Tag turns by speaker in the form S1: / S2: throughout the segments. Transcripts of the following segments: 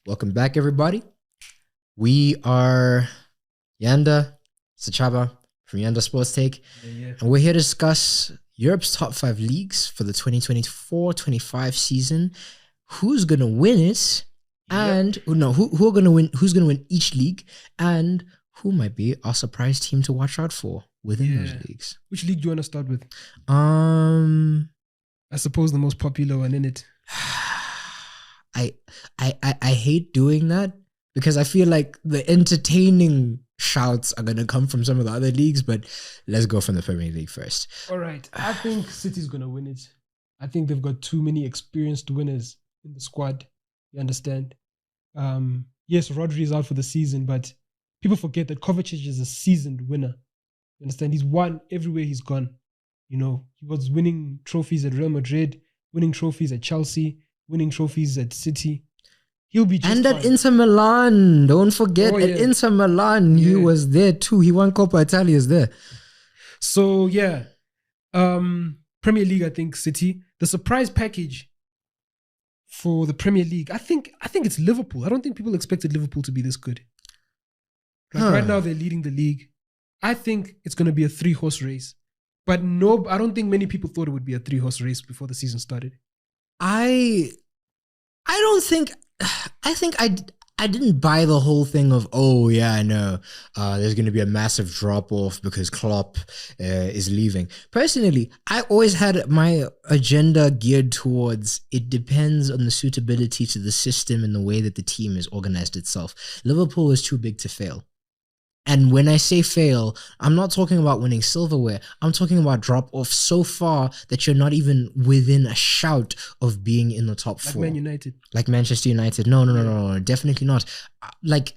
S1: Welcome back, everybody. We are Yanda Sachaba from Yanda Sports Take, and we're here to discuss Europe's top 5 leagues for the 2024-25 season. Who's gonna win it? And who are gonna win? Who's gonna win each league? And who might be our surprise team to watch out for within those leagues?
S2: Which league do you want to start with? I suppose the most popular one in it.
S1: I hate doing that because I feel like the entertaining shouts are going to come from some of the other leagues, but let's go from the Premier League first.
S2: All right. I think City's going to win it. I think they've got too many experienced winners in the squad. You understand? Yes, Rodri is out for the season, but people forget that Kovacic is a seasoned winner. You understand? He's won everywhere he's gone. You know, he was winning trophies at Real Madrid, winning trophies at Chelsea, winning trophies at City. He'll be just
S1: and
S2: fine.
S1: at Inter Milan, don't forget, at Inter Milan, he was there too. He won Coppa Italia's there.
S2: So Premier League, I think City. The surprise package for the Premier League, I think it's Liverpool. I don't think people expected Liverpool to be this good. Right now they're leading the league. I think it's going to be a 3-horse race. But no, I don't think many people thought it would be a 3-horse race before the season started.
S1: I didn't buy the whole thing of, there's going to be a massive drop off because Klopp is leaving. Personally, I always had my agenda geared towards it depends on the suitability to the system and the way that the team has organized itself. Liverpool is too big to fail. And when I say fail, I'm not talking about winning silverware. I'm talking about drop off so far that you're not even within a shout of being in the top 4.
S2: Like Man United. Like
S1: Manchester United. No, definitely not. Like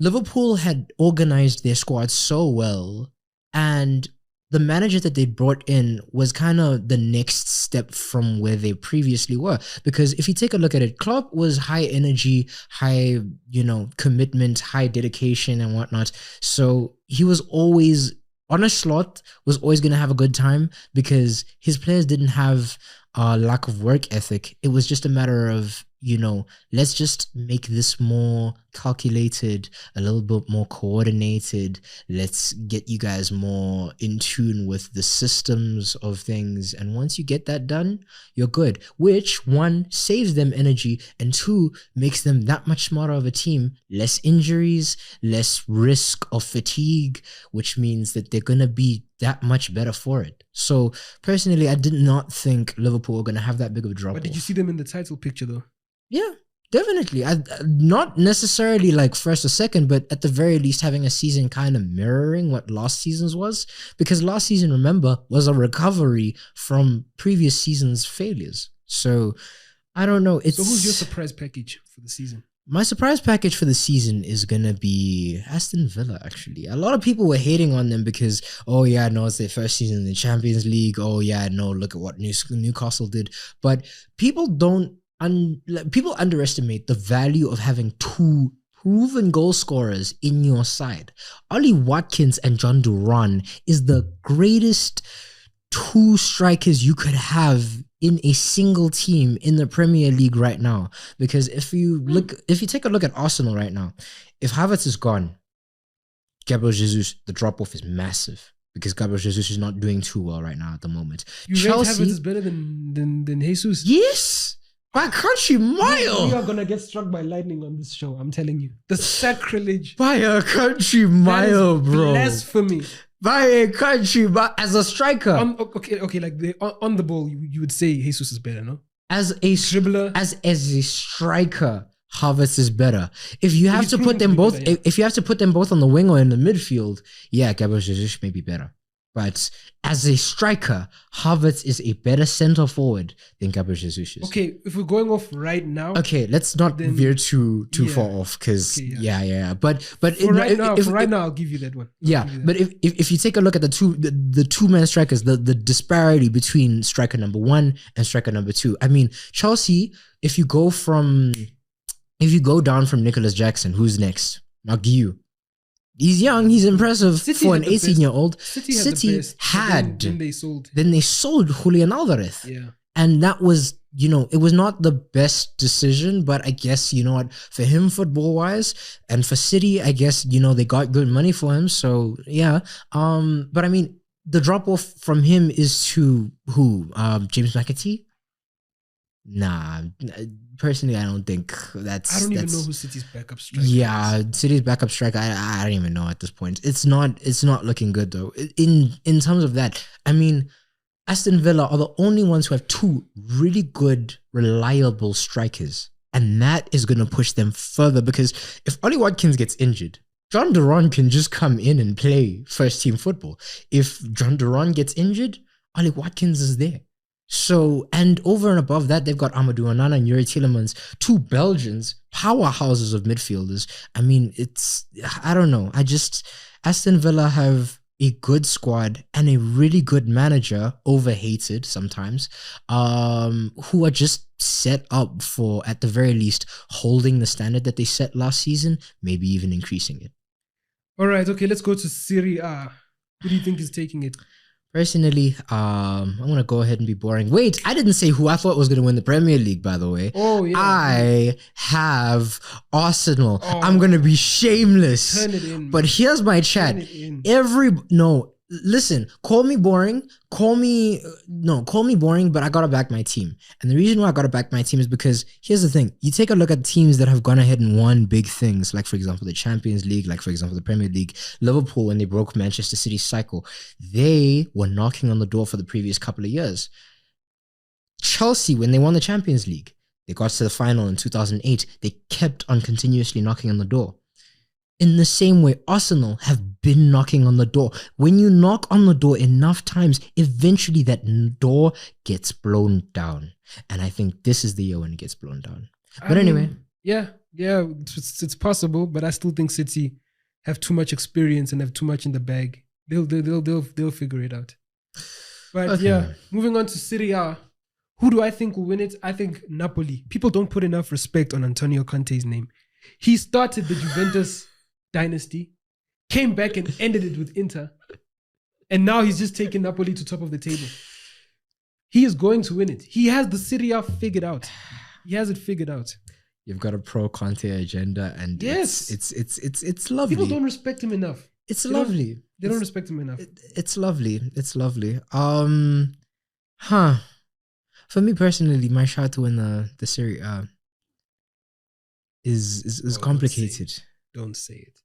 S1: Liverpool had organized their squad so well, and the manager that they brought in was kind of the next step from where they previously were. Because if you take a look at it, Klopp was high energy, high, commitment, high dedication and whatnot. So he was always on a slot, was always going to have a good time because his players didn't have a lack of work ethic. It was just a matter of, let's just make this more calculated, a little bit more coordinated. Let's get you guys more in tune with the systems of things. And once you get that done, you're good. Which, 1, saves them energy, and 2, makes them that much smarter of a team. Less injuries, less risk of fatigue, which means that they're going to be that much better for it. So personally, I did not think Liverpool were going to have that big of a drop.
S2: But did you see them in the title picture though?
S1: Yeah, definitely. Not necessarily like first or second, but at the very least having a season kind of mirroring what last season's was. Because last season, remember, was a recovery from previous season's failures. So I don't know. So
S2: who's your surprise package for the season?
S1: My surprise package for the season is going to be Aston Villa, actually. A lot of people were hating on them because, it's their first season in the Champions League. Look at what Newcastle did. But people underestimate the value of having 2 proven goal scorers in your side. Ollie Watkins and John Duran is the greatest 2 strikers you could have in a single team in the Premier League right now. Because if you take a look at Arsenal right now, if Havertz is gone, Gabriel Jesus, the drop off is massive because Gabriel Jesus is not doing too well right now at the moment.
S2: Chelsea Havertz is better than Jesus.
S1: Yes, by a country mile.
S2: We are gonna get struck by lightning on this show. I'm telling you, the sacrilege
S1: by a country mile, bro.
S2: Blasphemy.
S1: By a country, but as a striker.
S2: On the ball, you would say Jesus is better, no?
S1: As a dribbler, as a striker, Havertz is better. If you have to put them both, if you have to put them both on the wing or in the midfield, Gabriel Jesus may be better. But as a striker, Havertz is a better center forward than Gabriel Jesus is.
S2: Okay, if we're going off right now,
S1: let's not veer too far off because But
S2: for right now, I'll give you that one.
S1: But if you take a look at the two-man strikers, the disparity between striker number 1 and striker number 2. I mean, Chelsea. If you go down from Nicholas Jackson, who's next? Maguire. He's young, he's impressive for an 18-year-old.
S2: City had
S1: then they sold Julian Alvarez.
S2: Yeah.
S1: And that was it was not the best decision, but I guess, what, for him football wise and for City, I guess, they got good money for him. So yeah. But I mean, the drop off from him is to who? James McAtee? Nah, personally, I don't think that's.
S2: I don't even know
S1: that's
S2: who City's backup striker
S1: yeah,
S2: is.
S1: City's backup striker. I don't even know at this point. It's not looking good though. In terms of that, I mean, Aston Villa are the only ones who have two really good, reliable strikers, and that is going to push them further because if Ollie Watkins gets injured, John Duran can just come in and play first team football. If John Duran gets injured, Ollie Watkins is there. So, and over and above that, they've got Amadou Onana and Yuri Tielemans, two Belgians, powerhouses of midfielders. I mean, I don't know. Aston Villa have a good squad and a really good manager, overhated sometimes, who are just set up for, at the very least, holding the standard that they set last season, maybe even increasing it.
S2: All right, okay, let's go to Serie A. Who do you think is taking it?
S1: Personally, I'm going to go ahead and be boring. Wait, I didn't say who I thought was going to win the Premier League, by the way.
S2: Oh, yeah.
S1: I have Arsenal.
S2: Oh.
S1: I'm going to be shameless.
S2: Turn it in.
S1: But here's my chat. Listen, call me boring. Call me boring, but I got to back my team. And the reason why I got to back my team is because here's the thing. You take a look at teams that have gone ahead and won big things, like, for example, the Champions League, like, for example, the Premier League. Liverpool, when they broke Manchester City's cycle, they were knocking on the door for the previous couple of years. Chelsea, when they won the Champions League, they got to the final in 2008. They kept on continuously knocking on the door. In the same way, Arsenal have been knocking on the door. When you knock on the door enough times, eventually that door gets blown down. And I think this is the year when it gets blown down. But anyway.
S2: Yeah, it's possible, but I still think City have too much experience and have too much in the bag. They'll figure it out. But okay. Yeah, moving on to Serie A. Who do I think will win it? I think Napoli. People don't put enough respect on Antonio Conte's name. He started the Juventus dynasty, came back and ended it with Inter, and now he's just taken Napoli to top of the table. He is going to win it. He has the Serie A figured out. He has it figured out.
S1: You've got a pro Conte agenda, and
S2: yes,
S1: it's lovely.
S2: People don't respect him enough.
S1: It's lovely.
S2: They don't respect him enough.
S1: It's lovely. It's lovely. For me personally, my shot to win the Serie A is complicated.
S2: Don't say it.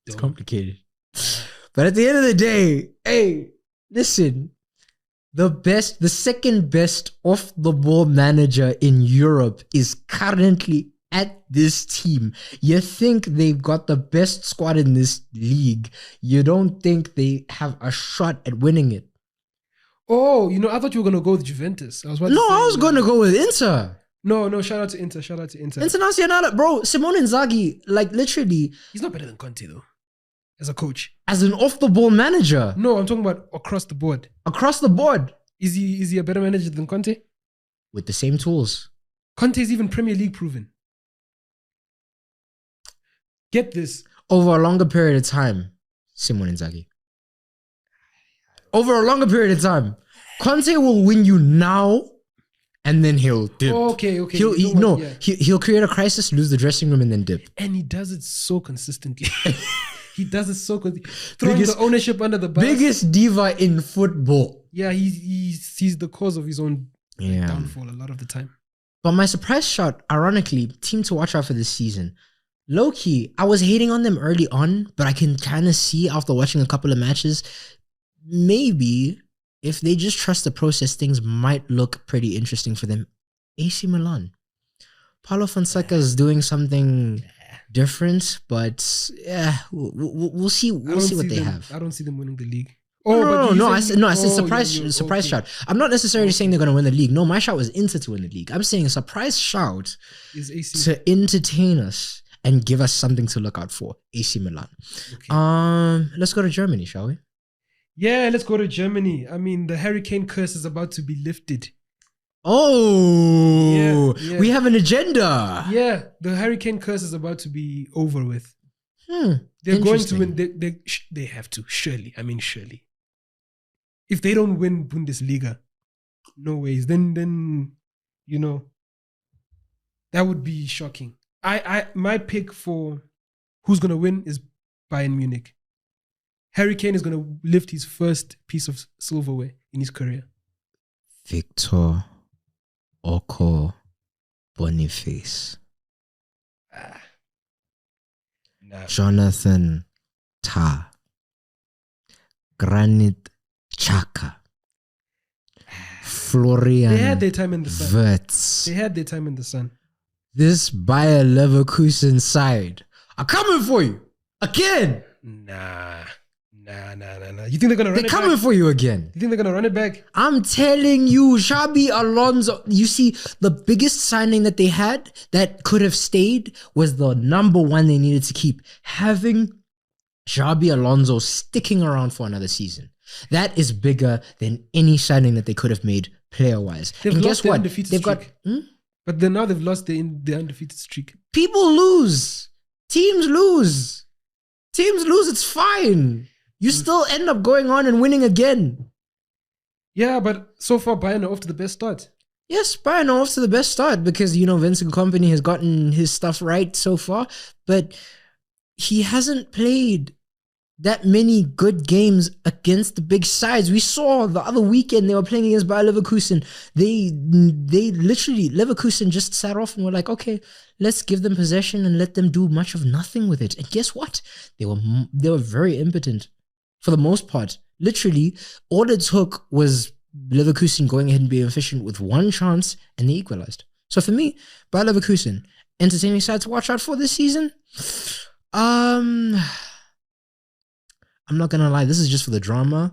S1: It's complicated. But at the end of the day, hey, listen, the second best off the ball manager in Europe is currently at this team. You think they've got the best squad in this league. You don't think they have a shot at winning it.
S2: Oh, I thought you were going to go with Juventus. I was
S1: going to go with Inter.
S2: No, shout out to Inter.
S1: Internazionale, bro. Simone Inzaghi, like, literally.
S2: He's not better than Conte, though, as a coach.
S1: As an off-the-ball manager.
S2: No, I'm talking about across the board.
S1: Across the board.
S2: Is he a better manager than Conte?
S1: With the same tools.
S2: Conte is even Premier League proven. Get this.
S1: Over a longer period of time, Simone Inzaghi. Over a longer period of time. Conte will win you now, and then he'll dip.
S2: Okay.
S1: He'll create a crisis, lose the dressing room, and then dip.
S2: And he does it so consistently. He does it so consistently. Throwing the ownership under the bus.
S1: Biggest diva in football.
S2: Yeah, he's the cause of his own downfall a lot of the time.
S1: But my surprise shot, ironically, team to watch out for this season. Low-key, I was hating on them early on, but I can kind of see after watching a couple of matches, maybe if they just trust the process, things might look pretty interesting for them. AC Milan. Paulo Fonseca is doing something different, but yeah, we'll see. We'll see what they have.
S2: I don't see them winning the league.
S1: No. I said surprise shout. I'm not necessarily saying they're going to win the league. No, my shout was Inter to win the league. I'm saying a surprise shout
S2: is AC
S1: to entertain us and give us something to look out for. AC Milan. Okay. Let's go to Germany, shall we?
S2: Yeah, let's go to Germany. I mean, the Hurricane curse is about to be lifted.
S1: Oh, yeah. We have an agenda.
S2: Yeah, the Hurricane curse is about to be over with. They're going to win. They have to, surely. I mean, surely. If they don't win Bundesliga, no ways. Then You know, that would be shocking. My pick for who's gonna win is Bayern Munich. Harry Kane is gonna lift his first piece of silverware in his career.
S1: Victor Oko Boniface.
S2: Nah.
S1: Jonathan Tah. Granit Xhaka. Florian
S2: They had their time in the sun.
S1: Wirtz.
S2: They had their time in the sun.
S1: This Bayer Leverkusen side are coming for you again.
S2: Nah. You think they're gonna run
S1: They're
S2: it
S1: coming
S2: back?
S1: for you again.
S2: You think they're gonna run it back?
S1: I'm telling you, Xabi Alonso. You see, the biggest signing that they had that could have stayed was the number one they needed to keep. Having Xabi Alonso sticking around for another season. That is bigger than any signing that they could have made player-wise.
S2: They've
S1: And
S2: lost
S1: guess
S2: their
S1: what?
S2: undefeated
S1: They've got...
S2: streak. But then now they've lost their undefeated streak.
S1: People lose. Teams lose. It's fine. You still end up going on and winning again.
S2: Yeah, but so far Bayern are off to the best start.
S1: Yes, Bayern are off to the best start because, you know, Vincent Kompany has gotten his stuff right so far, but he hasn't played that many good games against the big sides. We saw the other weekend they were playing against Bayer Leverkusen. They literally, Leverkusen just sat off and were like, okay, let's give them possession and let them do much of nothing with it. And guess what? They were very impotent for the most part. Literally, all it took was Leverkusen going ahead and being efficient with one chance and they equalized. So for me, Bayer Leverkusen, entertaining side to watch out for this season. I'm not gonna lie, this is just for the drama.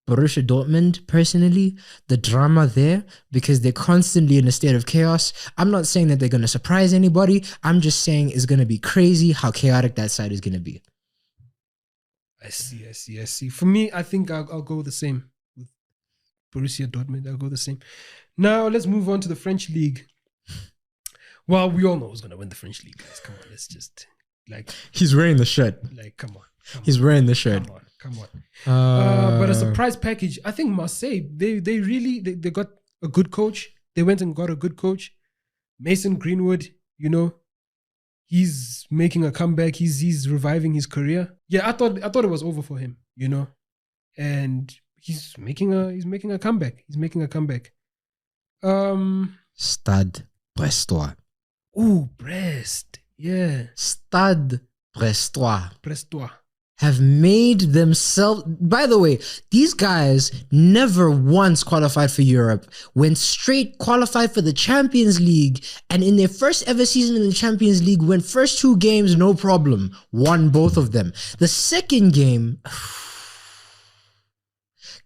S1: Borussia Dortmund, personally, the drama there, because they're constantly in a state of chaos. I'm not saying that they're gonna surprise anybody. I'm just saying it's gonna be crazy how chaotic that side is gonna be.
S2: I see. For me, I think I'll go the same with Borussia Dortmund. I'll go the same. Now let's move on to the French League. Well, we all know who's gonna win the French League, guys. Come on, let's just
S1: He's wearing the shirt.
S2: Come on.
S1: He's wearing the shirt.
S2: Come on. But a surprise package. I think Marseille, they got a good coach. They went and got a good coach. Mason Greenwood, you know, he's making a comeback. He's reviving his career. Yeah, I thought it was over for him, you know. And he's making a comeback.
S1: Stade Brestois.
S2: Ooh, Brest. Yeah.
S1: Stade
S2: Brestois.
S1: Have made themselves... By the way, these guys never once qualified for Europe, went straight qualified for the Champions League, and in their first ever season in the Champions League, went first 2 games, no problem, won both of them. The second game...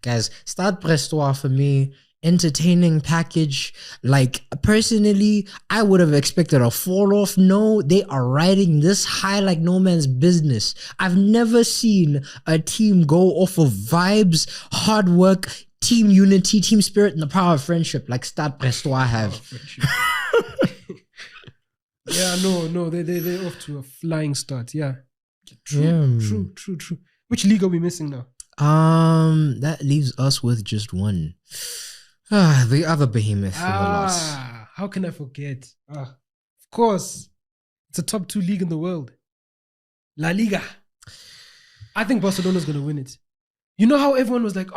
S1: Guys, Stade Brestois for me... entertaining package. Like, personally, I would have expected a fall off. No, they are riding this high like no man's business. I've never seen a team go off of vibes, hard work, team unity, team spirit, and the power of friendship like Stade Brestois have.
S2: Yeah, no, they're off to a flying start. Yeah. True. Which league are we missing now?
S1: That leaves us with just one. The other behemoth in the lot.
S2: How can I forget? Of course, it's a top 2 league in the world. La Liga. I think Barcelona's going to win it. You know how everyone was like,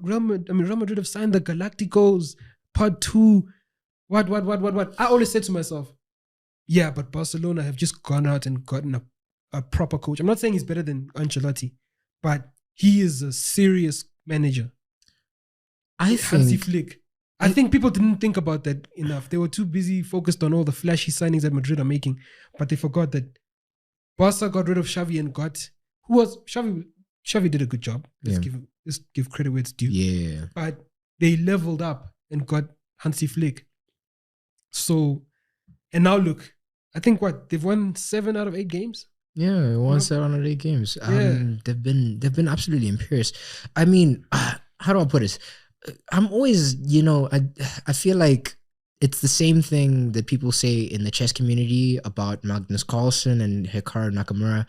S2: Real Madrid have signed the Galacticos, part 2. What? I always said to myself, yeah, but Barcelona have just gone out and gotten a proper coach. I'm not saying he's better than Ancelotti, but he is a serious manager. Hansi Flick. I think people didn't think about that enough. They were too busy focused on all the flashy signings that Madrid are making, but they forgot that Barca got rid of Xavi and got Xavi did a good job. Let's give credit where it's due.
S1: Yeah.
S2: But they leveled up and got Hansi Flick. So, and now look, I think they've won 7 out of 8 games.
S1: Yeah, 7 out of 8 games. They've been absolutely imperious. I mean, how do I put it? I'm always, I feel like it's the same thing that people say in the chess community about Magnus Carlsen and Hikaru Nakamura.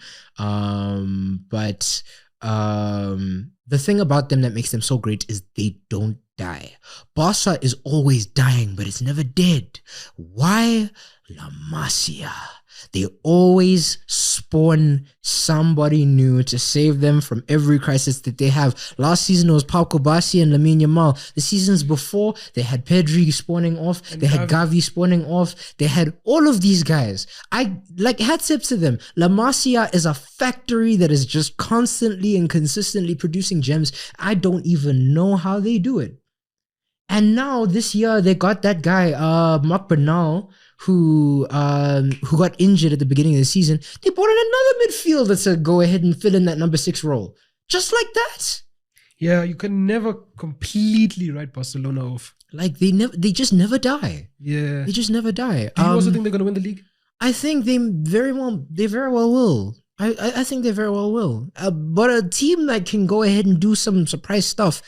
S1: But The thing about them that makes them so great is they don't die. Barca is always dying, but it's never dead. Why? La Masia. They always spawn somebody new to save them from every crisis that they have. Last season it was Pau Kobasi and Lamine Yamal. The seasons before, they had Pedri spawning off. And they had Gavi spawning off. They had all of these guys. I like hats up to them. La Masia is a factory that is just constantly and consistently producing gems. I don't even know how they do it. And now this year they got that guy, Marc Bernal, who got injured at the beginning of the season. They brought in another midfielder to go ahead and fill in that number 6 role. Just like that.
S2: Yeah, you can never completely write Barcelona off.
S1: Like they just never die.
S2: Yeah.
S1: They just never die.
S2: Do you also think they're gonna win the league?
S1: I think they very well will. I think they very well will. But a team that can go ahead and do some surprise stuff.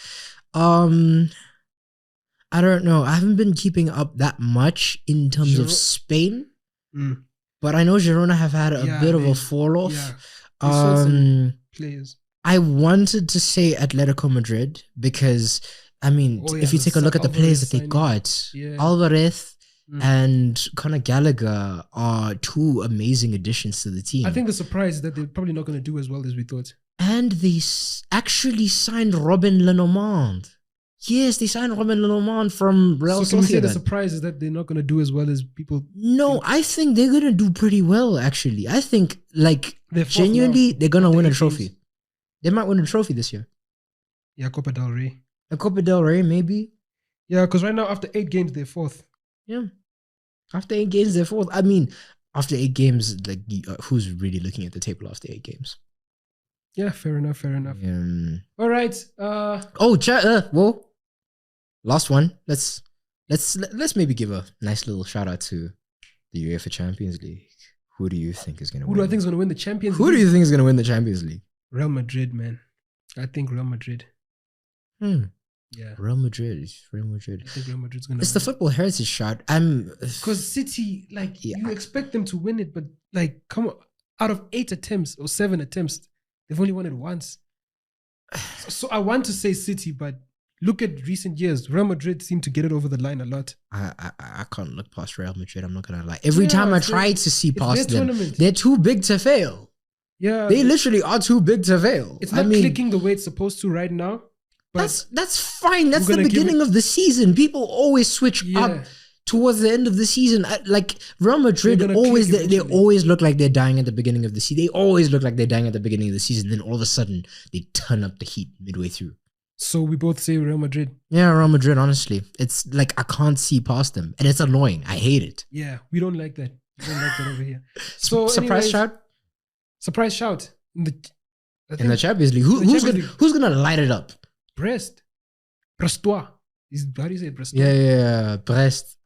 S1: I don't know. I haven't been keeping up that much in terms of Spain, but I know Girona have had a bit of a fall off.
S2: Yeah. Players.
S1: I wanted to say Atletico Madrid because I mean, if you take a look at the players that they got, Alvarez and Conor Gallagher are 2 amazing additions to the team.
S2: I think the surprise is that they're probably not going to do as well as we thought.
S1: And they actually signed Robin Lenormand. Yes, they signed Robin Lenormand from Real Sociedad.
S2: So can we say the surprise is that they're not going to do as well as people?
S1: No, I think they're going to do pretty well, actually. I think, like, genuinely, they're going to win a trophy. They might win a trophy this year.
S2: Yeah, Copa del Rey.
S1: A Copa del Rey, maybe.
S2: Yeah, because right now, after 8 games, they're 4th.
S1: Yeah. After 8 games, they're 4th. I mean, after 8 games, like, who's really looking at the table after 8 games?
S2: Yeah, fair enough. All right.
S1: Whoa. Last one. Let's maybe give a nice little shout out to the UEFA Champions League. Who do you think is going to win?
S2: Who do I think is going to win the Champions League?
S1: Who do you think is going to win the Champions League?
S2: Real Madrid, man. I think Real Madrid. Yeah.
S1: Real Madrid.
S2: I think Real Madrid's going to win.
S1: It's the football heritage shot.
S2: Because City, like, you expect them to win it, but, like, come on. Out of 8 attempts or 7 attempts, they've only won it once. So I want to say City, but look at recent years. Real Madrid seem to get it over the line a lot.
S1: I can't look past Real Madrid. I'm not going to lie. Every time I try to see past them, they're too big to fail.
S2: Yeah.
S1: They literally are too big to fail.
S2: It's not clicking the way it's supposed to right now. But
S1: that's fine. That's the beginning of the season. People always switch up towards the end of the season. Like Real Madrid, they always look like they're dying at the beginning of the season. They always look like they're dying at the beginning of the season. Then all of a sudden, they turn up the heat midway through.
S2: So we both say Real Madrid.
S1: Yeah, Real Madrid, honestly. It's like I can't see past them. And it's annoying. I hate it.
S2: Yeah, we don't like that. We don't like that over here. So
S1: Surprise shout?
S2: Surprise shout. In
S1: the Champions League. Who's gonna light it up?
S2: Brest. Brestois. How do you say it? Brestois?
S1: Yeah, Brest.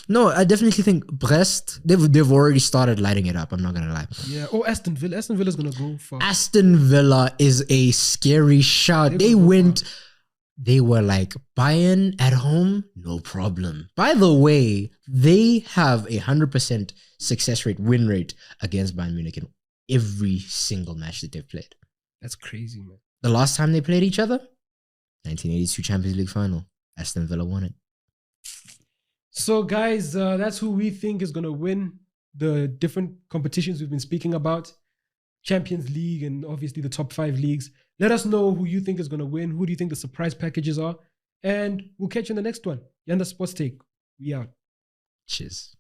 S1: No, I definitely think Brest, they've already started lighting it up. I'm not going to lie.
S2: Yeah. Oh, Aston Villa. Aston Villa's going to go far.
S1: Aston Villa is a scary shout. They were like, Bayern at home, no problem. By the way, they have 100% success rate, win rate against Bayern Munich in every single match that they've played.
S2: That's crazy, man.
S1: The last time they played each other, 1982 Champions League final. Aston Villa won it.
S2: So, guys, that's who we think is going to win the different competitions we've been speaking about. Champions League and obviously the top 5 leagues. Let us know who you think is going to win. Who do you think the surprise packages are? And we'll catch you in the next one. Yanda Sports Take. We out.
S1: Cheers.